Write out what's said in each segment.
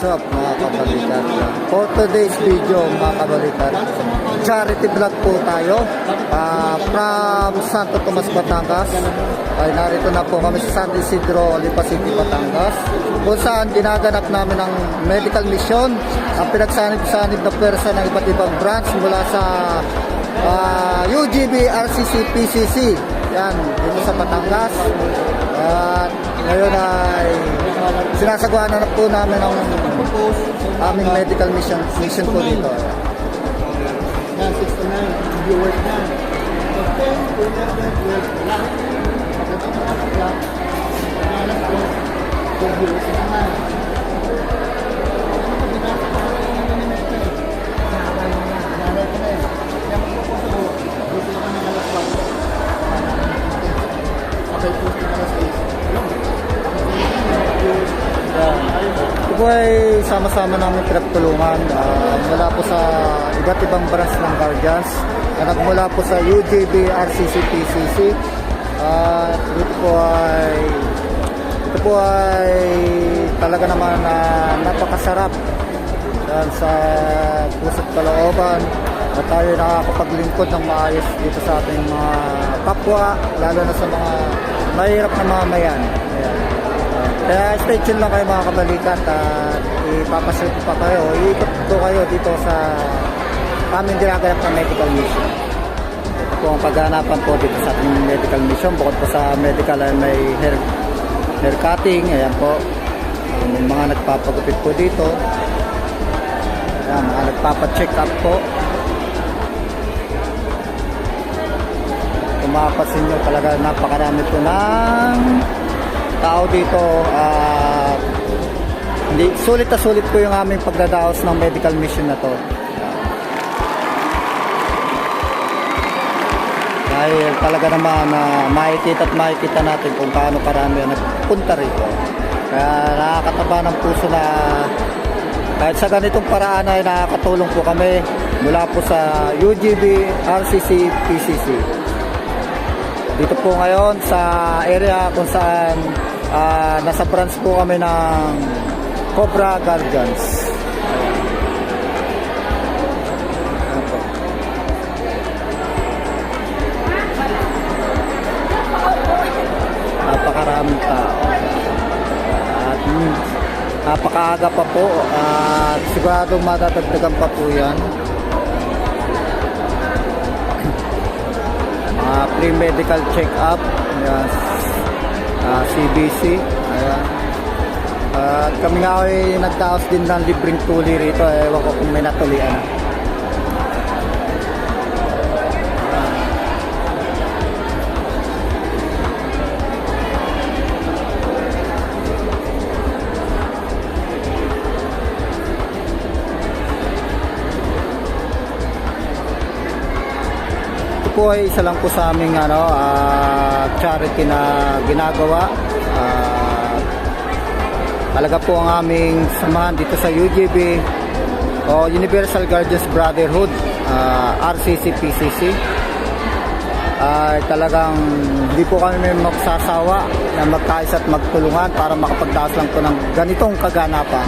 up mga kabalikat? For today's video mga kabalikat, charity vlog po tayo from Santo Tomas, Batangas. Ay narito na po kami sa San Isidro, Lipa City, Batangas, kung saan ginaganap namin ang medical mission, ang pinagsanib-sanib na pwersa ng iba't ibang branch mula sa UGB, RCC, PCC. Yan, dito sa Batangas. At ngayon ay sinasagawa na po namin ang aming medical mission po dito. Yan, 69 viewers na. Okay, viewers naman. Ito po ay sama-sama namin pinagtulungan mula po sa iba't ibang branch ng Guardians na nagmula po sa UGB, RCC, PCC. Ito po ay talaga naman napakasarap sa puso't kalooban na tayo nakakapaglingkod ng maayos dito sa ating mga kapwa, lalo na sa mga mahirap na mamayan. Kaya stay tuned lang kayo mga kabalikat at ipapasyal ko pa kayo, iikot ko kayo dito sa aming ginaganap ng medical mission. Ito po ang paghanapan po dito sa ating medical mission. Bukod po sa medical ay may hair cutting, ayan po. May mga nagpapagupit po dito. Ayan, mga nagpapacheck up po. Kung makapasin nyo talaga napakarami po ng tao dito. Sulit na sulit po yung aming pagdadaos ng medical mission na to. Dahil talaga naman makikita natin kung paano karami ang nagpunta rito. Kaya nakakataba ng puso na kahit sa ganitong paraan ay nakakatulong po kami mula po sa UGB, RCC, PCC. Dito po ngayon sa area kung saan nasa branch po kami ng Cobra Guardians. Napakaraming tao at napakaaga pa po at siguradong madadagdagan pa po yan. Pre-medical check-up, CBC, ayan. At kami nga ay nagtaos din ng libreng tuli rito, ewan ko kung may natulian. Po ay isa lang po sa aming charity na ginagawa. Talaga po ang aming samahan dito sa UGB o Universal Guardians Brotherhood, RCC, PCC. Talagang hindi po kami magsasawa na magkaisa at magtulungan para makapagtaas lang po ng ganitong kaganapan.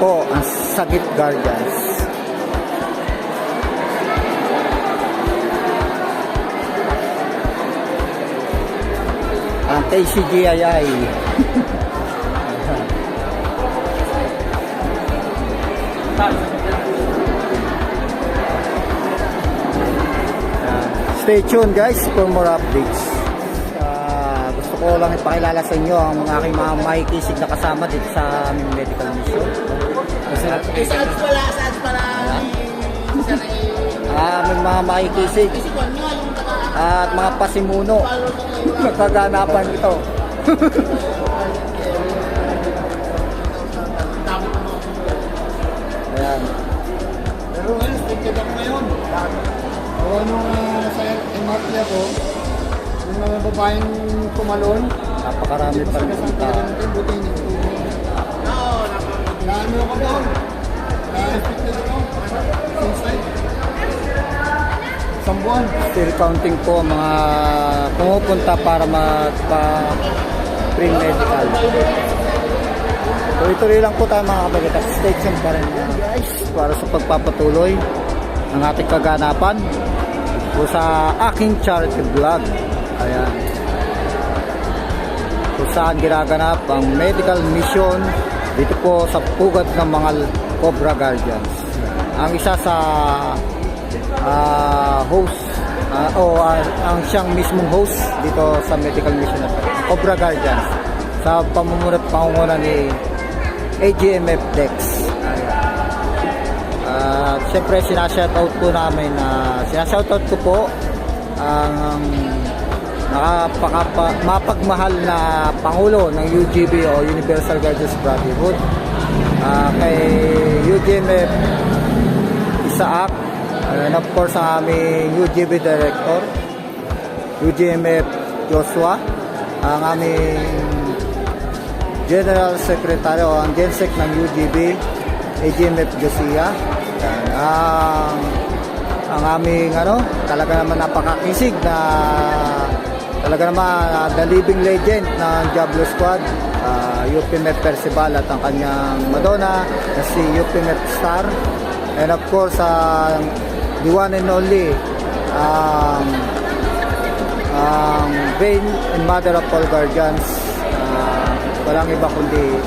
Po ang Sagit Guardians. Ang KCGII. Stay tuned guys for more updates. Gusto ko lang ipakilala sa inyo ang aking mga makikisig na kasama dito sa aming medical mission. Saan pala? May mga makikisig at mga pasimuno magkaganapan ito. Ayan. Pero ngayon, sticked ako ngayon. O nung sa MRT ako, yung mga babaeng tumalon, Napakarami pa rin ng tao. buti niyo. Naano ako doon? Sticked ako. Inside. Isang buwan. Still counting po ang mga pumupunta para magpa-free medical. Tuloy-tuloy lang po tayo mga kabalikat. Stay tuned pa rin guys para sa pagpapatuloy ng ating kaganapan po sa aking charity vlog. Ayan. Kung saan ginaganap ang medical mission dito po sa pugad ng mga Cobra Guardians. Ang isa sa host ang siyang mismong host dito sa medical mission na Cobra Guardians sa pangunguna ni AGMF Dex. Siyempre sinashoutout po namin sinashoutout ko po ang mapagmahal na Pangulo ng UGB o Universal Guardians Brotherhood, kay UGMF Isaac, and of course ang aming UGB Director UGMF Joshua, ang aming General Secretary o ang GenSec ng UGB AGMF Josiah, ang aming talaga naman napakakisig na talaga naman the living legend ng Diablo Squad, UPMF Percival at ang kanyang Madonna na si UPMF Star, and of course the one and only Vein and Mother of all Guardians, walang iba kundi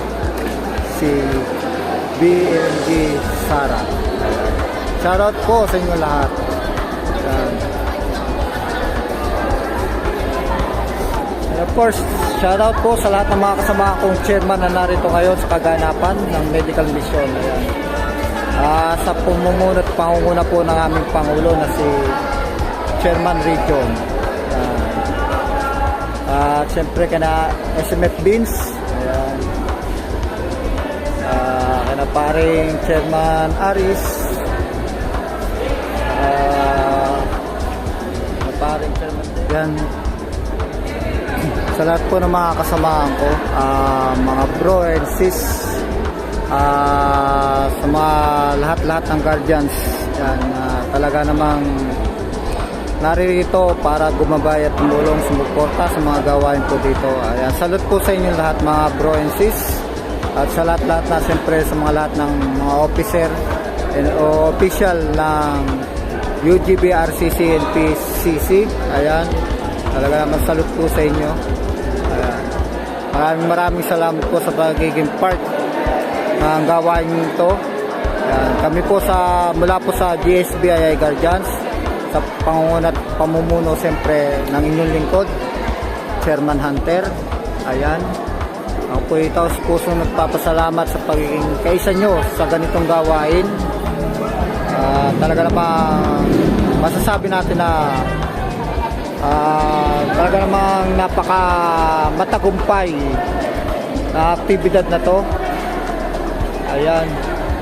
si BMG Sara. Shoutout po sa inyo lahat. And of course, shoutout po sa lahat ng mga kasama kong chairman na narito ngayon sa kaganapan ng medical mission. Ayan. Sa pumumuno at pangunguna po ng aming Pangulo na si Chairman Region. At siyempre kana SMF Beans. Ayan. Kana paring Chairman Aris. Paring Chairman. Yan. Sa lahat po ng mga kasamahan ko, mga bro and sis, sa mga lahat-lahat ng guardians, yan, talaga namang naririto para gumabay at tumulong, sumuporta sa mga gawain po dito. Ayan, salute po sa inyo lahat mga bro and sis, at sa lahat-lahat na siyempre sa mga lahat ng mga officer o official ng UGB, RCC, and PCC. Ayan, talaga naman salute po sa inyo. Ayan, maraming salamat po sa pagiging part ng gawain ito. Ayan, kami po mula po sa GSBII Guardians, sa pangunguna at pamumuno siyempre ng inyong lingkod, Chairman Hunter. Ayan, ako po itaw sa puso nagpapasalamat sa pagiging kaisa nyo sa ganitong gawain. Talaga namang masasabi natin na talaga namang napaka matagumpay na aktibidad na to. Ayan,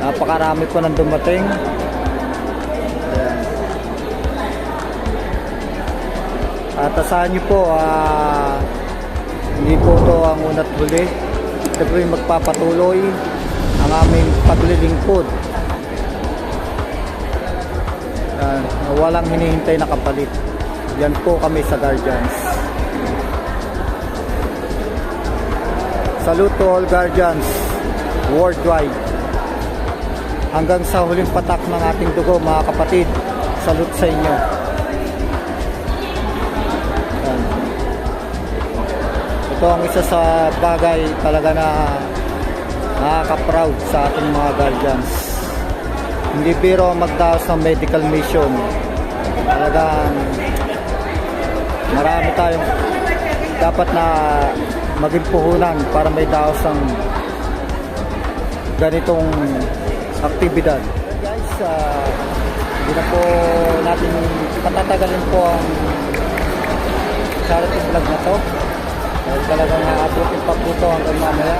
napakarami po nang dumating. Ayan. At asahan nyo po, hindi po ito ang una't huli. Ito po yung magpapatuloy ang aming paglilingkod. Walang hinihintay na kapalit. Yan po kami sa Guardians. Salute to all Guardians worldwide. Hanggang sa huling patak ng ating dugo mga kapatid, salute sa inyo. Yan. Ito ang isa sa bagay talaga na nakaka-proud sa ating mga Guardians. Hindi biro magdaos ng medical mission. Talagang marami tayong dapat na maging puhunan para may daos ng ganitong aktibidad. Guys, hindi na po natin patatagalin po ang charity vlog na to. Dahil talagang naabutin pa po ito hanggang mamaya.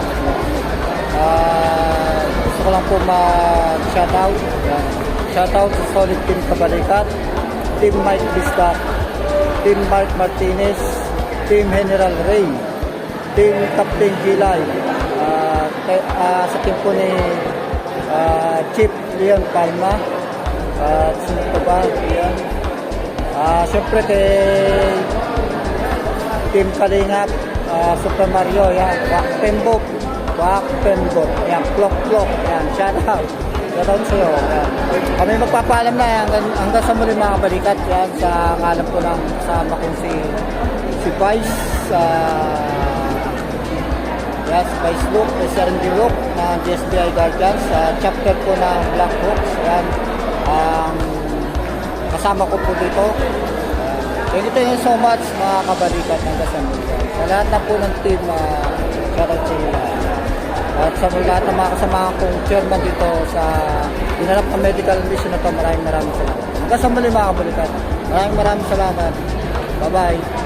Gusto ko lang po mag-shoutout. Shoutout sa Solid Team Kabalikat, Team Mike Bisdak, Team Mark Martinez, Team General Ray, Team Captain Gilay, sa team po ni Chief Leon Palma, at sino pa ba? Yan. Siyempre kay Team Kalingap, Super Mario, yan, Wakpenbok, yan, Klok, yan, shout out sa'yo, yan. Kami magpapaalam na yan, hanggang sa muli mga kabalikat, yan, sa ngalan po ng kasama kong si Vice, yes, Vice Luke, Sr. Luke, ng GSBI Guardians, chapter po ng Black Hawks, yan, ang kasama ko po dito. Thank you so much mga kabalikat ng Gasamul. Sa lahat na po ng team, shoutout sa inyo. At sa lahat ng mga kasama kong chairman dito sa dinarap ng medical mission na ito, maraming salamat. Hanggang sa muli mga kabalikat. Maraming salamat. Bye-bye.